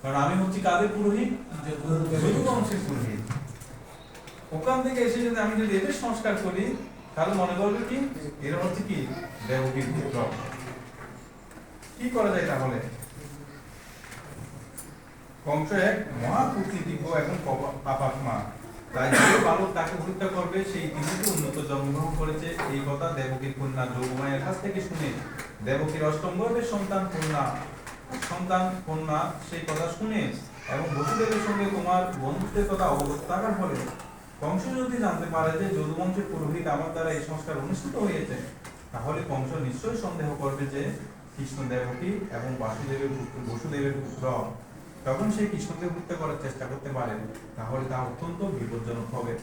কারণ আমি হচ্ছি কাদের পুরোহিত? যদু বংশের পুরোহিত। ওখান থেকে এসে যদি আমি এদের সংস্কার করি তাহলে মনে করবে কি এরা হচ্ছে কি দেবকীর পুত্র। কি করা যায় তাহলে? কংস এক মহাকূটনীতিজ্ঞ এবং পাপাত্মা, তাই যে বালক তাকে হত্যা করবে সেই তিনিকে উন্নত জন্মগ্রহণ করেছে এই কথা দেবকীর কন্যা যোগমায়ের কাছ থেকে শুনে দেবকীর অষ্টম গর্ভের সন্তান কন্যা সেই কথা শুনে এবং বসুদেবের সঙ্গে তোমার বন্ধুত্বের কথা অবগত থাকার ফলে কংস যদি জানতে পারে যে যদুবংশের পুরোহিত আমার দ্বারা এই সংস্কার অনুষ্ঠিত হয়েছে, তাহলে কংস নিশ্চয়ই সন্দেহ করবে যে কৃষ্ণ দেবকী এবং বসুদেবের পুত্র। তখন সে কৃষ্ণকে হত্যা করার চেষ্টা করতে পারে, তাহলে তা অত্যন্ত বিপজ্জনক হবে।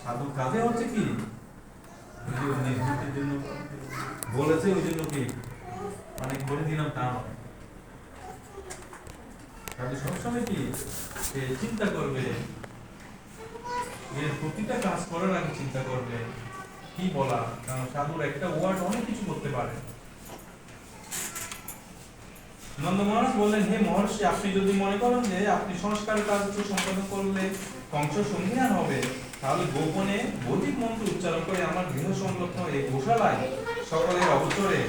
সাধু কাজে হচ্ছে কি নির্বৃত্তির জন্য বলেছে, ওই জন্য কি অনেক বলে দিলাম তা নয়। তাহলে সবসময় কি সে চিন্তা করবে, এর প্রতিটা কাজ করার আগে চিন্তা করবে কি বলা, কারণ সাধুর একটা ওয়ার্ড অনেক কিছু করতে পারে। নন্দ মহারাজ বললেন, হে মহর্ষি, আপনি যদি মনে করেন যে আপনি সংস্কার কাজ সম্পাদন করলে কংস সন্ধিহান হবে, তাহলে গোপনে বৈদিক মন্ত্র উচ্চারণ করে আমার গৃহ সংলগ্ন এই গোশালায় সকলের অবসরে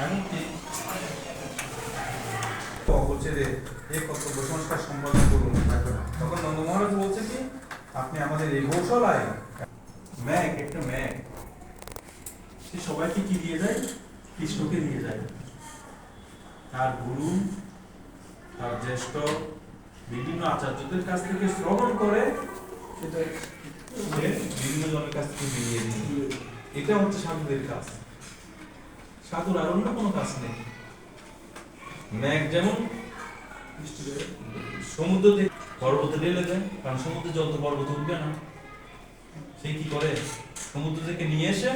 এমনকি অবচরে এই কর্তব্য সংস্কার সম্পাদন করুন। তখন নন্দ মহারাজ বলছে কি, আপনি আমাদের এই গোশালায় একটা ম্যাগ সে সবাইকে কি দিয়ে যায়? কৃষ্ণকে দিয়ে যায়। তার গুরু, তার জ্যেষ্ঠ বিভিন্ন আচার্যদের কাছ থেকে শ্রবণ করে সেটা বিভিন্ন জনের কাছ থেকে বিলিয়ে দিয়ে, এটা হচ্ছে সাধুদের কাজ। সাধুর আর অন্য কোনো কাজ নেই। ম্যাগ যেমন সমুদ্র থেকে পর্বতে ঢেলে দেয়, কারণ সমুদ্রের জল তো পর্বতে উঠবে না, সে কি করে সমুদ্র থেকে নিয়ে এসে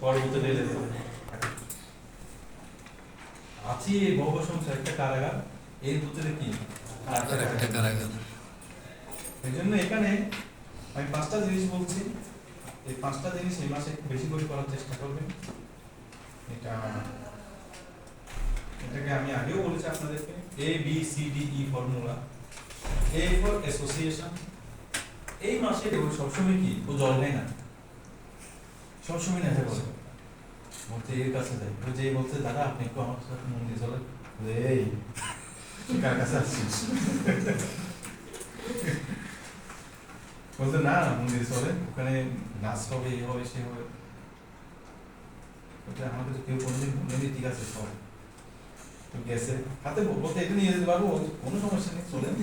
পর্বতে ঢেলে দেবে। আছে ভব সংসার একটা কারাগার, এর ভিতরে কি কারাগার। এই জন্য এখানে আমি 5টা জিনিস বলছি, এই 5টা জিনিস এই মাসে বেশি করে করার চেষ্টা করবেন। এটাকে আমি আগেও বলেছি আপনাদেরকে, ABCDE formula. A for association. এই মাসে সবসময় কি ও জল নেয় না, সবসময় নেতে বলে বলতে এর কাছে যাই, যে বলছে দাদা আপনি একটু আমার সাথে মন্দির চলেন, এই কার কাছে আসছিস? বলতে না মন্দির চলে, ওখানে নাচ হবে, এই হবে সে হবে। আমাকে তো কেউ কোনোদিন বলেনি ঠিক আছে সব গেছে হাতে বলতে এটা নিয়ে যেতে পারবো, কোনো সমস্যা নেই চলেন।